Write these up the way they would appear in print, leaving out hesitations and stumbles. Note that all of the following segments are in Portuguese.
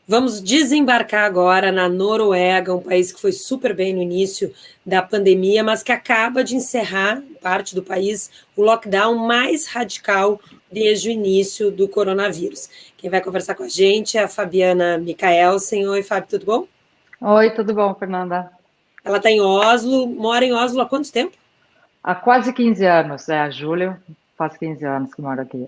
Vamos desembarcar agora na Noruega, um país que foi super bem no início da pandemia, mas que acaba de encerrar, parte do país, o lockdown mais radical desde o início do coronavírus. Quem vai conversar com a gente é a Fabiana Mikaelsen. Oi, Fábio, tudo bom? Oi, tudo bom, Fernanda? Ela está em Oslo, mora em Oslo há quanto tempo? Há quase 15 anos, a Júlia faz 15 anos que mora aqui.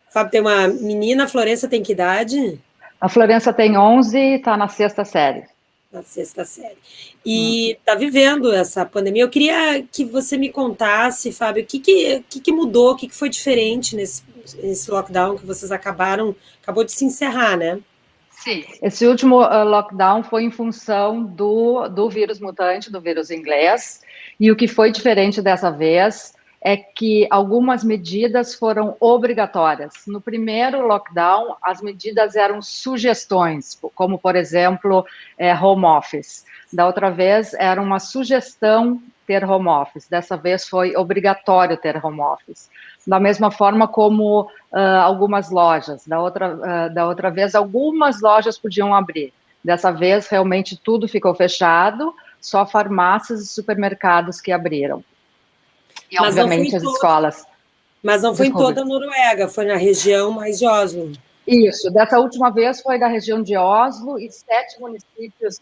Fábio tem uma menina, a Florença tem que idade? A Florença tem 11 e está na sexta série. Na sexta série. E está vivendo essa pandemia. Eu queria que você me contasse, Fábio, o que mudou, o que foi diferente nesse lockdown que vocês acabou de se encerrar, né? Sim. Esse último lockdown foi em função do vírus mutante, do vírus inglês, e o que foi diferente dessa vez é que algumas medidas foram obrigatórias. No primeiro lockdown, as medidas eram sugestões, como, por exemplo, home office. Da outra vez, era uma sugestão ter home office. Dessa vez, foi obrigatório ter home office. Da mesma forma como algumas lojas. Da outra vez, algumas lojas podiam abrir. Dessa vez, realmente, tudo ficou fechado, só farmácias e supermercados que abriram. E, Mas não foi obviamente, as escolas. Mas não foi em Desculpe. toda a Noruega, foi na região mais de Oslo. Isso, dessa última vez foi da região de Oslo e 7 municípios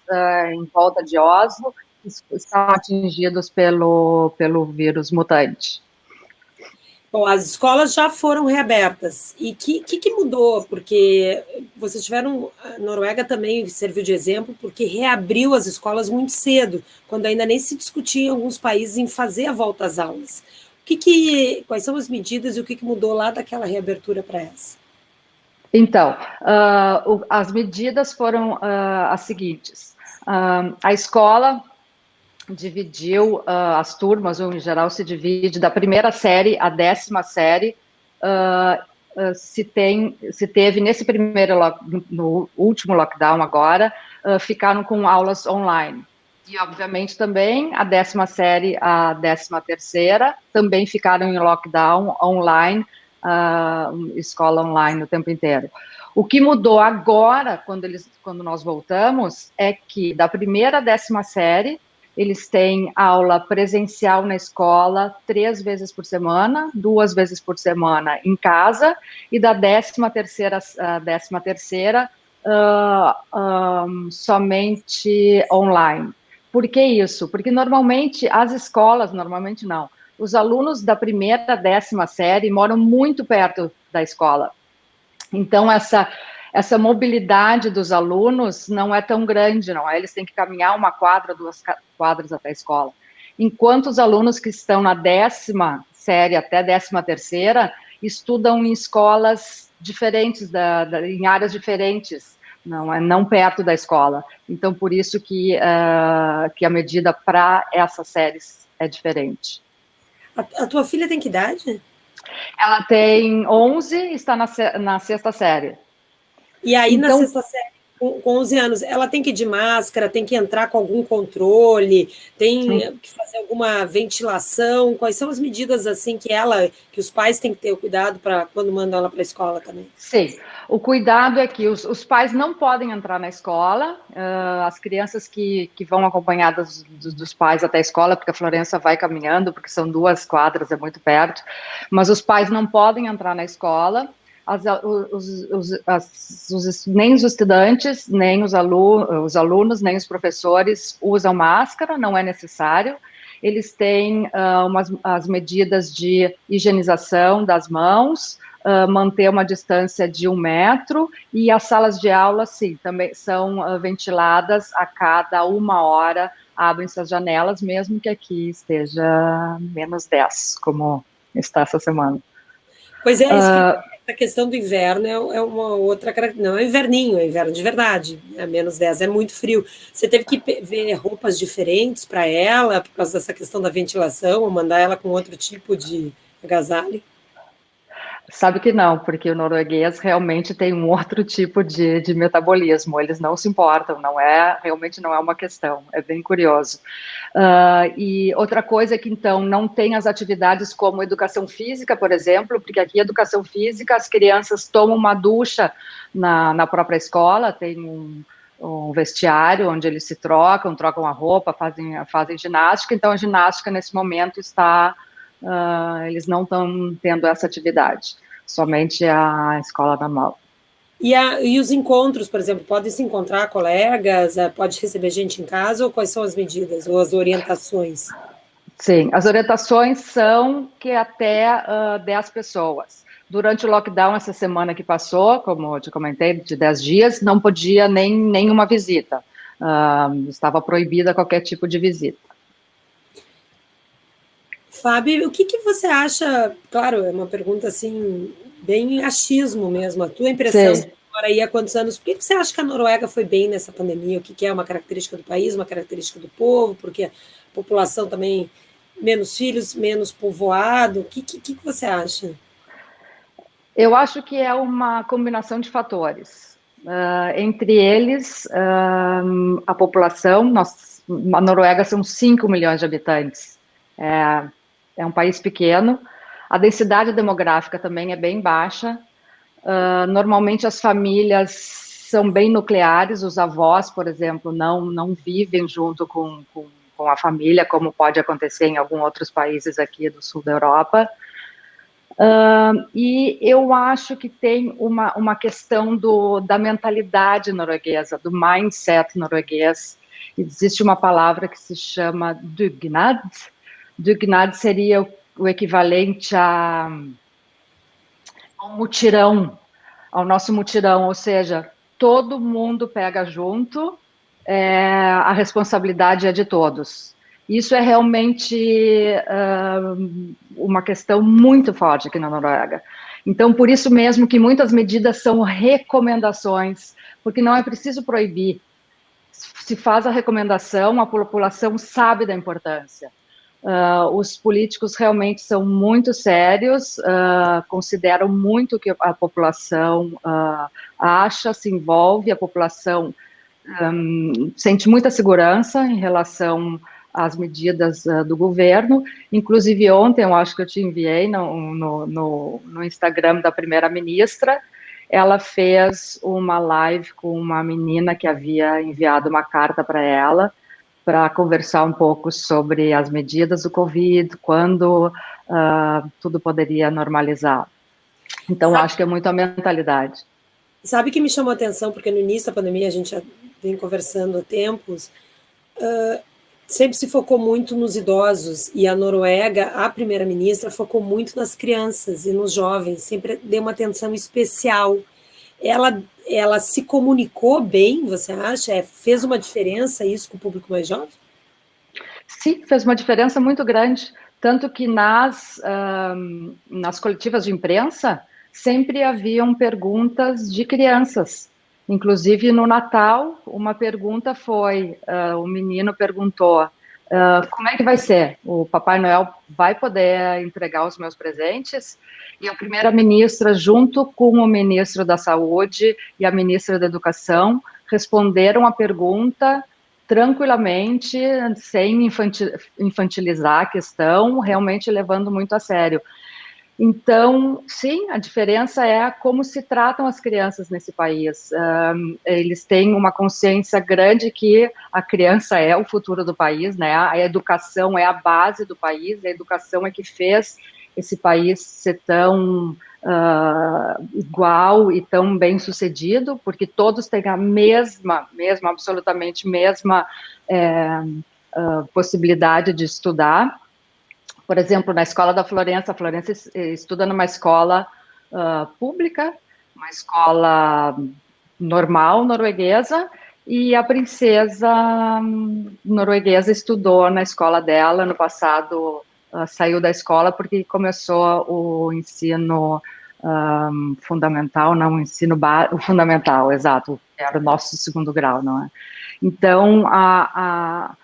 em volta de Oslo estão atingidos pelo vírus mutante. Bom, as escolas já foram reabertas. E o que mudou? Porque vocês tiveram. A Noruega também serviu de exemplo, porque reabriu as escolas muito cedo, quando ainda nem se discutia em alguns países em fazer a volta às aulas. Quais são as medidas e o que mudou lá daquela reabertura para essa? Então, as medidas foram as seguintes. A escola dividiu as turmas, ou em geral se divide da primeira série à 10ª série, se teve nesse primeiro, no último lockdown agora, ficaram com aulas online. E, obviamente, também a 10ª série, a 13ª, também ficaram em lockdown online, escola online o tempo inteiro. O que mudou agora, quando nós voltamos, é que da primeira à 10ª série, eles têm aula presencial na escola 3 vezes por semana, 2 vezes por semana em casa, e da 13ª à 13ª somente online. Por que isso? Porque normalmente as escolas, normalmente não, os alunos da primeira à 10ª série moram muito perto da escola. Então, essa mobilidade dos alunos não é tão grande, não é? Eles têm que caminhar 1 quadra, 2 quadras até a escola. Enquanto os alunos que estão na 10ª série até 13ª estudam em escolas diferentes, em áreas diferentes, não perto da escola. Então, por isso que a medida para essas séries é diferente. A tua filha tem que idade? Ela tem 11 e está na 6ª série. E aí, então, na 6ª série, com 11 anos, ela tem que ir de máscara, tem que entrar com algum controle, tem que fazer alguma ventilação? Quais são as medidas assim que os pais têm que ter o cuidado para quando mandam ela para a escola também? Sim, o cuidado é que os pais não podem entrar na escola, as crianças que vão acompanhadas dos pais até a escola, porque a Florença vai caminhando, porque são 2 quadras, é muito perto, mas os pais não podem entrar na escola. Nem os estudantes, nem os alunos, nem os professores usam máscara, não é necessário. Eles têm as medidas de higienização das mãos, manter uma distância de 1 metro, e as salas de aula, sim, também são ventiladas a cada 1 hora, abrem-se as janelas, mesmo que aqui esteja -10, como está essa semana. Pois é, essa questão do inverno é uma outra característica. Não é inverninho, é inverno de verdade. É -10, é muito frio. Você teve que ver roupas diferentes para ela, por causa dessa questão da ventilação, ou mandar ela com outro tipo de agasalho? Sabe que não, porque o norueguês realmente tem um outro tipo de metabolismo, eles não se importam, realmente não é uma questão, é bem curioso. E outra coisa é que, então, não tem as atividades como educação física, por exemplo, porque aqui educação física, as crianças tomam uma ducha na própria escola, tem um vestiário onde eles se trocam a roupa, fazem ginástica. Então, a ginástica, nesse momento, eles não estão tendo essa atividade, somente a escola normal. E os encontros, por exemplo, podem se encontrar colegas, pode receber gente em casa, ou quais são as medidas, ou as orientações? Sim, as orientações são que até 10 pessoas. Durante o lockdown, essa semana que passou, como eu te comentei, de 10 dias, não podia nenhuma visita. Estava proibida qualquer tipo de visita. Fábio, o que você acha? Claro, é uma pergunta assim, bem achismo mesmo. A tua impressão, você mora aí há quantos anos? Por que você acha que a Noruega foi bem nessa pandemia? O que é uma característica do país, uma característica do povo? Porque a população também, menos filhos, menos povoado. O que você acha? Eu acho que é uma combinação de fatores. Entre eles, a população. A Noruega são 5 milhões de habitantes. É um país pequeno. A densidade demográfica também é bem baixa. Normalmente as famílias são bem nucleares. Os avós, por exemplo, não vivem junto com a família, como pode acontecer em alguns outros países aqui do sul da Europa. E eu acho que tem uma questão da mentalidade norueguesa, do mindset norueguês. Existe uma palavra que se chama dugnad. Dugnad seria o equivalente ao mutirão, ao nosso mutirão, ou seja, todo mundo pega junto, a responsabilidade é de todos. Isso é realmente uma questão muito forte aqui na Noruega. Então, por isso mesmo que muitas medidas são recomendações, porque não é preciso proibir. Se faz a recomendação, a população sabe da importância. Os políticos realmente são muito sérios, consideram muito o que a população acha, se envolve, a população sente muita segurança em relação às medidas do governo. Inclusive ontem, eu acho que eu te enviei no Instagram da primeira-ministra, ela fez uma live com uma menina que havia enviado uma carta para ela, para conversar um pouco sobre as medidas do Covid, quando tudo poderia normalizar. Então, acho que é muito a mentalidade. Sabe que me chamou a atenção, porque no início da pandemia, a gente já vem conversando há tempos, sempre se focou muito nos idosos, e a Noruega, a primeira-ministra, focou muito nas crianças e nos jovens, sempre deu uma atenção especial. Ela se comunicou bem, você acha? Fez uma diferença isso com o público mais jovem? Sim, fez uma diferença muito grande, tanto que nas coletivas de imprensa sempre haviam perguntas de crianças. Inclusive, no Natal, uma pergunta foi, o menino perguntou, como é que vai ser? O Papai Noel vai poder entregar os meus presentes? E a primeira-ministra, junto com o ministro da Saúde e a ministra da Educação, responderam a pergunta tranquilamente, sem infantilizar a questão, realmente levando muito a sério. Então, sim, a diferença é como se tratam as crianças nesse país. Eles têm uma consciência grande que a criança é o futuro do país, né? A educação é a base do país, a educação é que fez esse país ser tão igual e tão bem sucedido, porque todos têm a absolutamente mesma possibilidade de estudar. Por exemplo, na escola da Florença, a Florença estuda numa escola pública, uma escola normal norueguesa, e a princesa norueguesa estudou na escola dela. No passado, saiu da escola porque começou o ensino fundamental, não o ensino o fundamental, exato, era o nosso segundo grau, não é? Então, a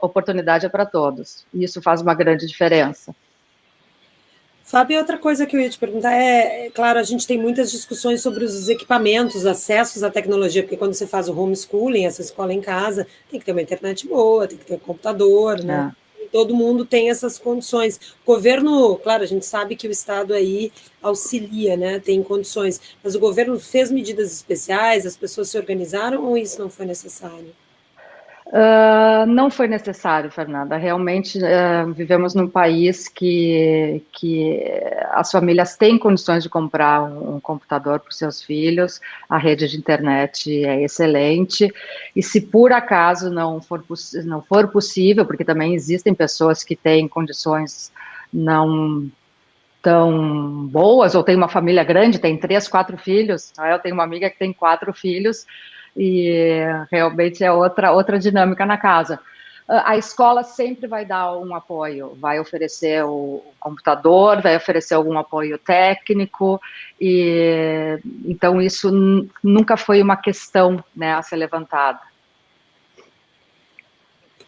oportunidade é para todos, e isso faz uma grande diferença. Fábio, outra coisa que eu ia te perguntar claro, a gente tem muitas discussões sobre os equipamentos, acessos à tecnologia, porque quando você faz o homeschooling, essa escola em casa, tem que ter uma internet boa, tem que ter um computador, né? todo mundo tem essas condições. O governo, claro, a gente sabe que o Estado aí auxilia, né, tem condições, mas o governo fez medidas especiais, as pessoas se organizaram ou isso não foi necessário? Não foi necessário, Fernanda. Realmente vivemos num país que as famílias têm condições de comprar um computador para os seus filhos, a rede de internet é excelente, e se por acaso não for possível, porque também existem pessoas que têm condições não tão boas, ou tem uma família grande, tem 3, 4 filhos, eu tenho uma amiga que tem 4 filhos, e realmente é outra dinâmica na casa. A escola sempre vai dar um apoio, vai oferecer o computador, vai oferecer algum apoio técnico, e então isso nunca foi uma questão, né, a ser levantada.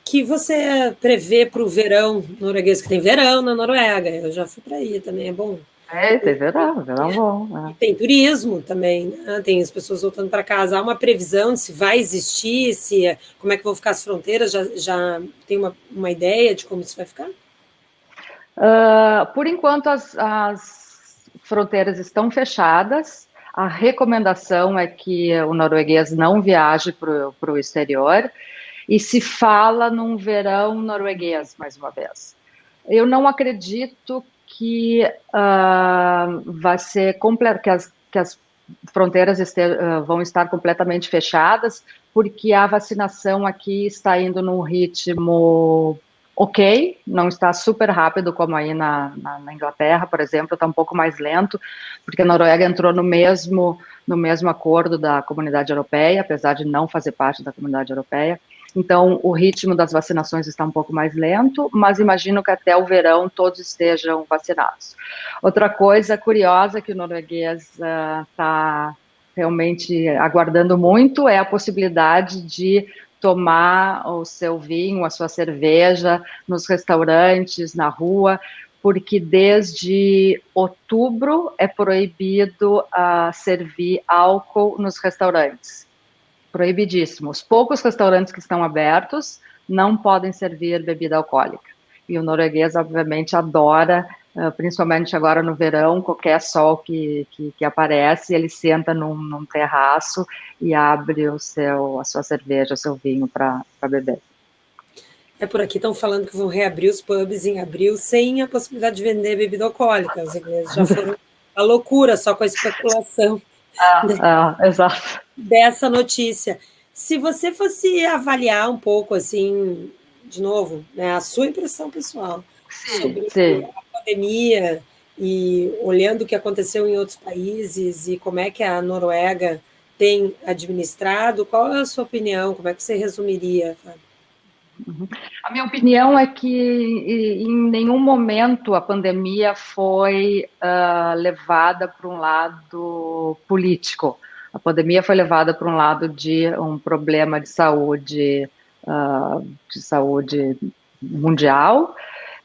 Que você prevê para o verão norueguês, que tem verão na Noruega, eu já fui para aí também, é bom. Tem verão bom. E tem turismo também, né? Tem as pessoas voltando para casa. Há uma previsão de se vai existir, como é que vão ficar as fronteiras? Já tem uma ideia de como isso vai ficar? Por enquanto, as fronteiras estão fechadas. A recomendação é que o norueguês não viaje para o exterior e se fala num verão norueguês, mais uma vez. Eu não acredito que vai ser que as fronteiras vão estar completamente fechadas, porque a vacinação aqui está indo num ritmo ok, não está super rápido como aí na Inglaterra, por exemplo, está um pouco mais lento, porque a Noruega entrou no mesmo acordo da Comunidade Europeia, apesar de não fazer parte da Comunidade Europeia. Então, o ritmo das vacinações está um pouco mais lento, mas imagino que até o verão todos estejam vacinados. Outra coisa curiosa que o norueguês está realmente aguardando muito é a possibilidade de tomar o seu vinho, a sua cerveja nos restaurantes, na rua, porque desde outubro é proibido servir álcool nos restaurantes. Proibidíssimo. Os poucos restaurantes que estão abertos não podem servir bebida alcoólica. E o norueguês, obviamente, adora, principalmente agora no verão, qualquer sol que aparece, ele senta num terraço e abre a sua cerveja, o seu vinho para beber. Por aqui estão falando que vão reabrir os pubs em abril sem a possibilidade de vender bebida alcoólica. Os ingleses já foram a loucura, só com a especulação. Exato. Dessa notícia. Se você fosse avaliar um pouco, assim, de novo, né, a sua impressão pessoal sobre a pandemia e olhando o que aconteceu em outros países e como é que a Noruega tem administrado, qual é a sua opinião? Como é que você resumiria, Fábio? A minha opinião é que em nenhum momento a pandemia foi levada para um lado político. A pandemia foi levada para um lado de um problema de saúde mundial,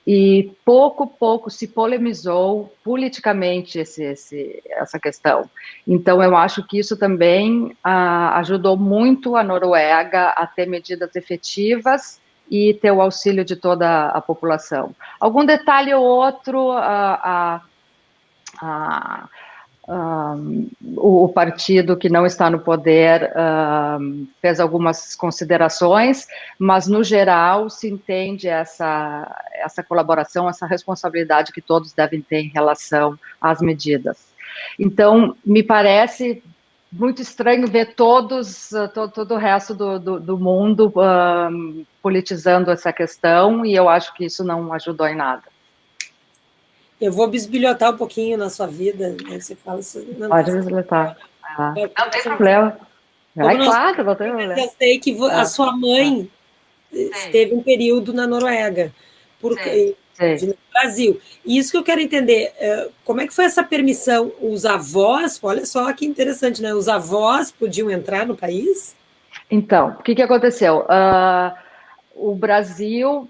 e pouco se polemizou politicamente essa questão. Então, eu acho que isso também ajudou muito a Noruega a ter medidas efetivas e ter o auxílio de toda a população. Algum detalhe ou outro, o partido que não está no poder fez algumas considerações, mas no geral se entende essa colaboração, essa responsabilidade que todos devem ter em relação às medidas. Então, me parece muito estranho ver todo o resto do mundo politizando essa questão, e eu acho que isso não ajudou em nada. Eu vou bisbilhotar um pouquinho na sua vida, né? Você fala assim, pode bisbilhotar. Não tem problema. Claro, não tem problema. Eu sei que a sua mãe esteve um período na Noruega, no Brasil. E isso que eu quero entender, como é que foi essa permissão? Os avós, olha só que interessante, né? Os avós podiam entrar no país? Então, o que aconteceu? O Brasil...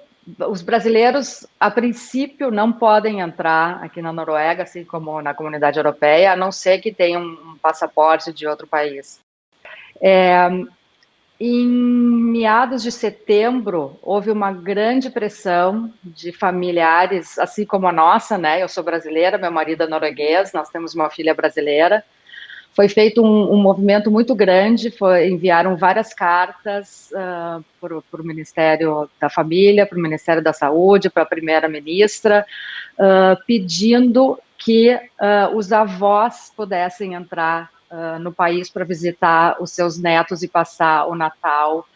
Os brasileiros, a princípio, não podem entrar aqui na Noruega, assim como na Comunidade Europeia, a não ser que tenham um passaporte de outro país. Em meados de setembro, houve uma grande pressão de familiares, assim como a nossa, né? Eu sou brasileira, meu marido é norueguês, nós temos uma filha brasileira. Foi feito um movimento muito grande, enviaram várias cartas para o Ministério da Família, para o Ministério da Saúde, para a primeira-ministra, pedindo que os avós pudessem entrar no país para visitar os seus netos e passar o Natal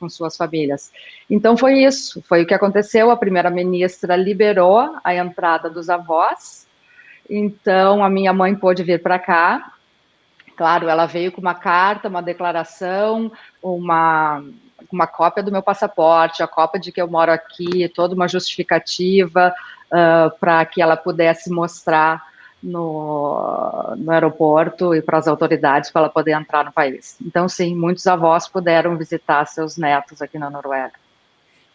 com suas famílias. Então foi isso, foi o que aconteceu. A primeira-ministra liberou a entrada dos avós, então a minha mãe pôde vir para cá. Claro, ela veio com uma carta, uma declaração, uma cópia do meu passaporte, a cópia de que eu moro aqui, toda uma justificativa para que ela pudesse mostrar no aeroporto e para as autoridades para ela poder entrar no país. Então, sim, muitos avós puderam visitar seus netos aqui na Noruega.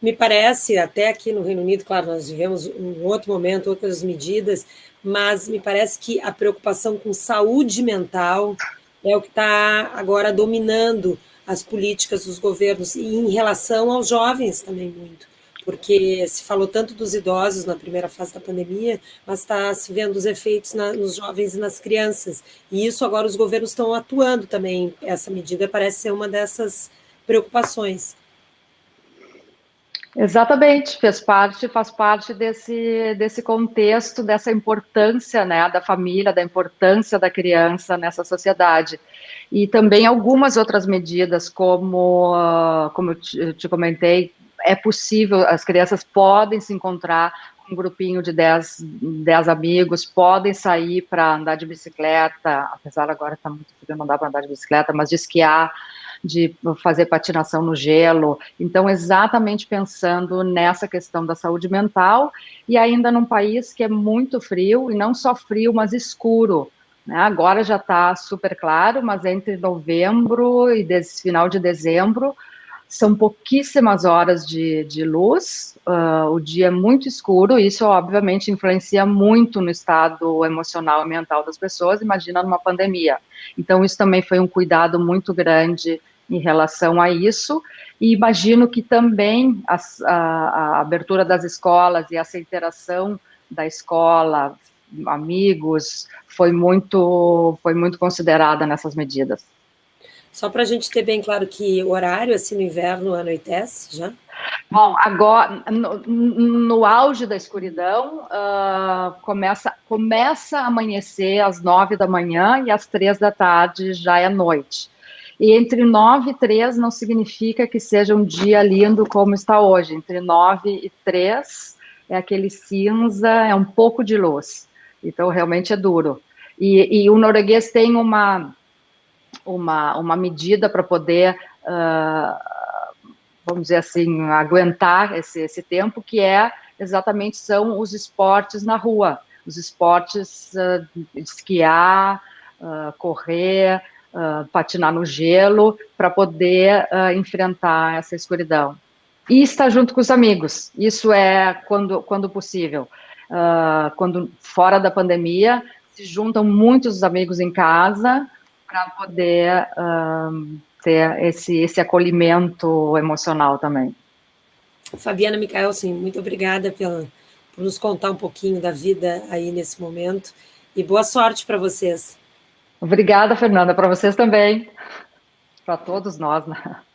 Me parece, até aqui no Reino Unido, claro, nós vivemos um outro momento, outras medidas, mas me parece que a preocupação com saúde mental é o que está agora dominando as políticas dos governos, e em relação aos jovens também muito, porque se falou tanto dos idosos na primeira fase da pandemia, mas está se vendo os efeitos nos jovens e nas crianças, e isso agora os governos estão atuando também. Essa medida parece ser uma dessas preocupações. Exatamente, faz parte desse contexto, dessa importância, né, da família, da importância da criança nessa sociedade. E também algumas outras medidas, como eu te comentei, é possível, as crianças podem se encontrar com um grupinho de 10 amigos, podem sair para andar de bicicleta, apesar agora está muito frio, não dá para andar de bicicleta, mas de esquiar, de fazer patinação no gelo. Então, exatamente pensando nessa questão da saúde mental, e ainda num país que é muito frio, e não só frio, mas escuro, né? Agora já está super claro, mas entre novembro e final de dezembro, são pouquíssimas horas de luz, o dia é muito escuro, isso obviamente influencia muito no estado emocional e mental das pessoas, imagina numa pandemia. Então isso também foi um cuidado muito grande em relação a isso, e imagino que também a abertura das escolas e essa interação da escola, amigos, foi muito considerada nessas medidas. Só para a gente ter bem claro que o horário, assim, no inverno, anoitece já? Bom, agora, no auge da escuridão, começa a amanhecer às 9 da manhã e às 3 da tarde já é noite. E entre 9 e 3 não significa que seja um dia lindo como está hoje. Entre 9 e 3 é aquele cinza, é um pouco de luz. Então, realmente é duro. E o norueguês tem uma medida para poder, vamos dizer assim, aguentar esse tempo, que exatamente são os esportes na rua, os esportes esquiar, correr, patinar no gelo, para poder enfrentar essa escuridão. E estar junto com os amigos, isso é quando possível. Quando fora da pandemia, se juntam muitos amigos em casa, para poder ter esse acolhimento emocional também. Fabiana Michaelsen, muito obrigada por nos contar um pouquinho da vida aí nesse momento, e boa sorte para vocês. Obrigada, Fernanda, para vocês também, para todos nós, né?